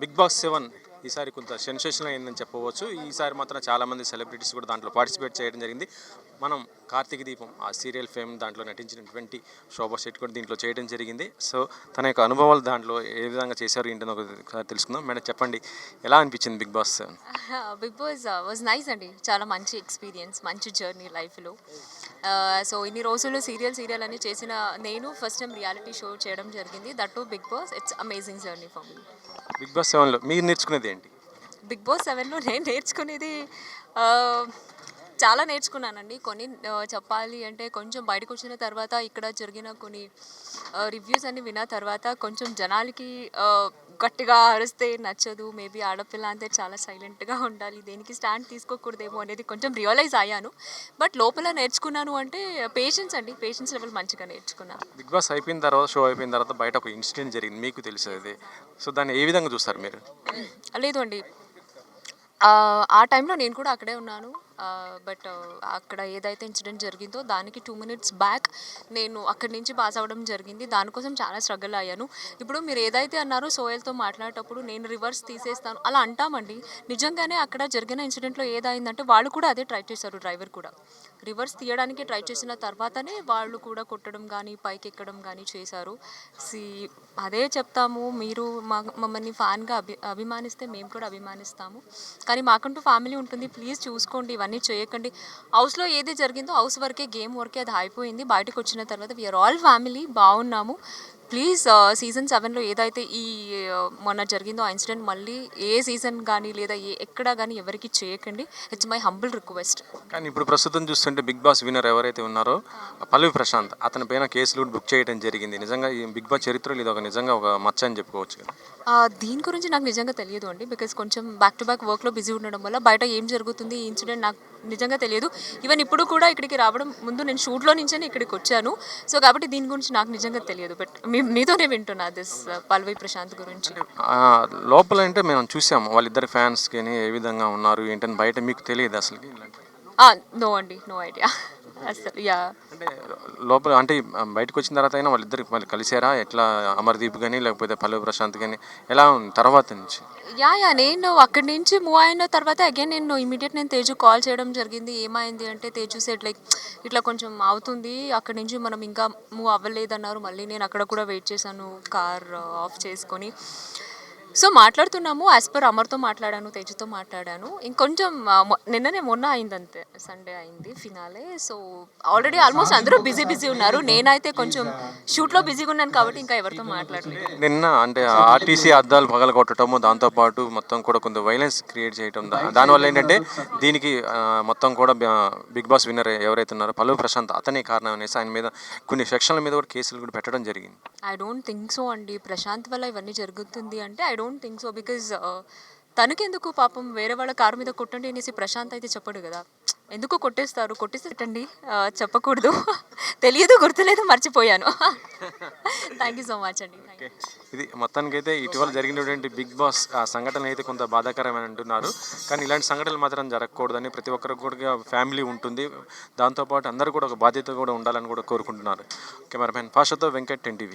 Big Boss 7 ఈసారి కొంత sensation అయిందని చెప్పవచ్చు. ఈసారి మాత్రం చాలామంది సెలబ్రిటీస్ కూడా దాంట్లో పార్టిసిపేట్ చేయడం జరిగింది. మనం కార్తీక దీపం ఆ సీరియల్ ఫేమ్ దాంట్లో నటించినటువంటి శోభా శెట్టి కూడా దీంట్లో చేయడం జరిగింది. సో తన యొక్క అనుభవాలు దాంట్లో ఏ విధంగా చేశారు ఏంటని ఒకసారి తెలుసుకుందాం. మేడం చెప్పండి, ఎలా అనిపించింది Bigg Boss 7? Bigg Boss was nice అండి. చాలా మంచి ఎక్స్పీరియన్స్, మంచి జర్నీ లైఫ్లో. సో ఇన్ని రోజులు సీరియల్ అని చేసిన నేను ఫస్ట్ టైం రియాలిటీ షో చేయడం జరిగింది. That to Big Boss. It's amazing journey for me. Big Boss 7లో మీరు నేర్చుకునేది ఏంటి? బిగ్ బాస్ 7లో నేను నేర్చుకునేది ఆ, చాలా నేర్చుకున్నానండి. కొన్ని చెప్పాలి అంటే కొంచెం బయటకు వచ్చిన తర్వాత ఇక్కడ జరిగిన కొన్ని రివ్యూస్ అన్ని విన్న తర్వాత కొంచెం జనాలకి గట్టిగా అరిస్తే నచ్చదు, మేబీ ఆడపిల్ల అంటే చాలా సైలెంట్గా ఉండాలి, దేనికి స్టాండ్ తీసుకోకూడదేమో అనేది కొంచెం రియలైజ్ అయ్యాను. బట్ లోపల నేర్చుకున్నాను అంటే పేషెన్స్ అండి, పేషెన్స్ లెవెల్ మంచిగా నేర్చుకున్నాను. బిగ్ బాస్ అయిపోయిన తర్వాత, షో అయిపోయిన తర్వాత బయట ఒక ఇన్సిడెంట్ జరిగింది, మీకు తెలిసేది. సో దాన్ని ఏ విధంగా చూస్తారు మీరు? లేదు అండి, ఆ టైంలో నేను కూడా అక్కడే ఉన్నాను. బట్ అక్కడ ఏదైతే ఇన్సిడెంట్ జరిగిందో దానికి 2 minutes బ్యాక్ నేను అక్కడి నుంచి పాస్ అవ్వడం జరిగింది. దానికోసం చాలా స్ట్రగుల్ అయ్యాను. ఇప్పుడు మీరు ఏదైతే అన్నారో సోయల్తో మాట్లాడేటప్పుడు నేను రివర్స్ తీసేస్తాను అలా అంటామండి. నిజంగానే అక్కడ జరిగిన ఇన్సిడెంట్లో ఏదైందంటే వాళ్ళు కూడా అదే ట్రై చేశారు, డ్రైవర్ కూడా రివర్స్ తీయడానికి ట్రై చేసిన తర్వాతనే వాళ్ళు కూడా కొట్టడం కానీ పైకి ఎక్కడం కానీ చేశారు. సి అదే చెప్తాము, మీరు మమ్మల్ని ఫ్యాన్గా అభిమానిస్తే మేము కూడా అభిమానిస్తాము, కానీ మాకంటూ ఫ్యామిలీ ఉంటుంది. ప్లీజ్ చూసుకోండి, ఇవన్నీ చేయకండి. హౌస్లో ఏది జరిగిందో హౌస్ వరకే, గేమ్ వరకే అది అయిపోయింది. బయటకు వచ్చిన తర్వాత వీఆర్ ఆల్ ఫ్యామిలీ, బాగున్నాము. ప్లీజ్ సీజన్ 7లో ఏదైతే ఈ మొన్న జరిగిందో ఆ ఇన్సిడెంట్ మళ్ళీ ఏ సీజన్ కానీ లేదా ఎక్కడ కానీ ఎవరికి చేయకండి. It's my humble request. కానీ ఇప్పుడు ప్రస్తుతం చూస్తుంటే బిగ్ బాస్ విన్నర్ ఎవరైతే ఉన్నారో పల్లవి ప్రశాంత్, అతని పైన కేసులు బుక్ చేయడం జరిగింది. నిజంగా ఈ బిగ్ బాస్ చరిత్రలో ఇది ఒక నిజంగా ఒక మచ్చ అని చెప్పుకోవచ్చు కదా. దీని గురించి నాకు నిజంగా తెలియదు అండి, బికాస్ కొంచెం బ్యాక్ టు బ్యాక్ వర్క్లో బిజీ ఉండడం వల్ల బయట ఏం జరుగుతుంది ఈ ఇన్సిడెంట్ నాకు నిజంగా తెలియదు. ఈవెన్ ఇప్పుడు కూడా ఇక్కడికి రావడం ముందు నేను షూట్లో నుంచే ఇక్కడికి వచ్చాను. సో కాబట్టి దీని గురించి నాకు నిజంగా తెలియదు. బట్ మీతోనే వింటున్నా దిస్ పల్లవి ప్రశాంత్ గురించి. లోపల అంటే మేము చూసాము వాళ్ళిద్దరు ఫ్యాన్స్ కానీ ఏ విధంగా ఉన్నారు ఏంటని, బయట మీకు తెలియదు అసలు? నో అండి, నో ఐడియా అసలు. యా అంటే లోపల అంటే బయటకు వచ్చిన తర్వాత అయినా వాళ్ళిద్దరు మళ్ళీ కలిసారా ఎట్లా? అమర్దీప్ కానీ లేకపోతే పల్లవి ప్రశాంత్ కానీ ఎలా ఉంది తర్వాత నుంచి? యా నేను అక్కడి నుంచి మూవ్ అయిన తర్వాత అగైన్ నేను తేజు కాల్ చేయడం జరిగింది. ఏమైంది అంటే తేజు సెడ్ లైక్ ఇట్లా కొంచెం అవుతుంది, అక్కడి నుంచి మనం ఇంకా మూవ్ అవ్వలేదన్నారు. మళ్ళీ నేను అక్కడ కూడా వెయిట్ చేశాను, కార్ ఆఫ్ చేసుకొని. సో మాట్లాడుతున్నాము, యాజ్ పర్ అమర్తో మాట్లాడాను, తేజుతో మాట్లాడాను. ఇంకొంచెం నిన్ననే మొన్న అయింది, అంతే సండే అయింది ఫినాలే. సో ఆల్రెడీ ఆల్మోస్ట్ అందరూ బిజీ ఉన్నారు. నేనైతే కొంచెం షూట్లో బిజీగా ఉన్నాను కాబట్టి ఇంకా ఎవరితో మాట్లాడలేదు. నిన్న అంటే ఆర్టీసీ అద్దాలు పగల కొట్టడము, దాంతోపాటు మొత్తం కూడా కొంత వైలెన్స్ క్రియేట్ చేయడం, దానివల్ల ఏంటంటే దీనికి మొత్తం కూడా బిగ్ బాస్ విన్నర్ ఎవరైతే ఉన్నారో పల్లవి ప్రశాంత్ అతనే కారణం అనేసి ఆయన మీద కొన్ని సెక్షన్ల మీద కూడా కేసులు కూడా పెట్టడం జరిగింది. ఐ డోంట్ థింక్ సో అండి. ప్రశాంత్ వల్ల ఇవన్నీ జరుగుతుంది అంటే I don't think so, because తనకెందుకు పాపం వేరే వాళ్ళ కారు మీద కొట్టండి అనేసి ప్రశాంత్ అయితే చెప్పడు కదా. ఎందుకు కొట్టేస్తారు, కొట్టేసి పెట్టండి, చెప్పకూడదు. తెలియదు, గుర్తులేదు, మర్చిపోయాను. థ్యాంక్ యూ సో మచ్ అండి. ఇది మొత్తానికైతే ఇటీవల జరిగినటువంటి బిగ్ బాస్ ఆ సంఘటనలు అయితే కొంత బాధాకరమని అంటున్నారు. కానీ ఇలాంటి సంఘటనలు మాత్రం జరగకూడదని, ప్రతి ఒక్కరికి కూడా ఫ్యామిలీ ఉంటుంది, దాంతోపాటు అందరూ కూడా ఒక బాధ్యత కూడా ఉండాలని కూడా కోరుకుంటున్నారు. కెమెరామెన్ పాషతో వెంకట్, 10 TV.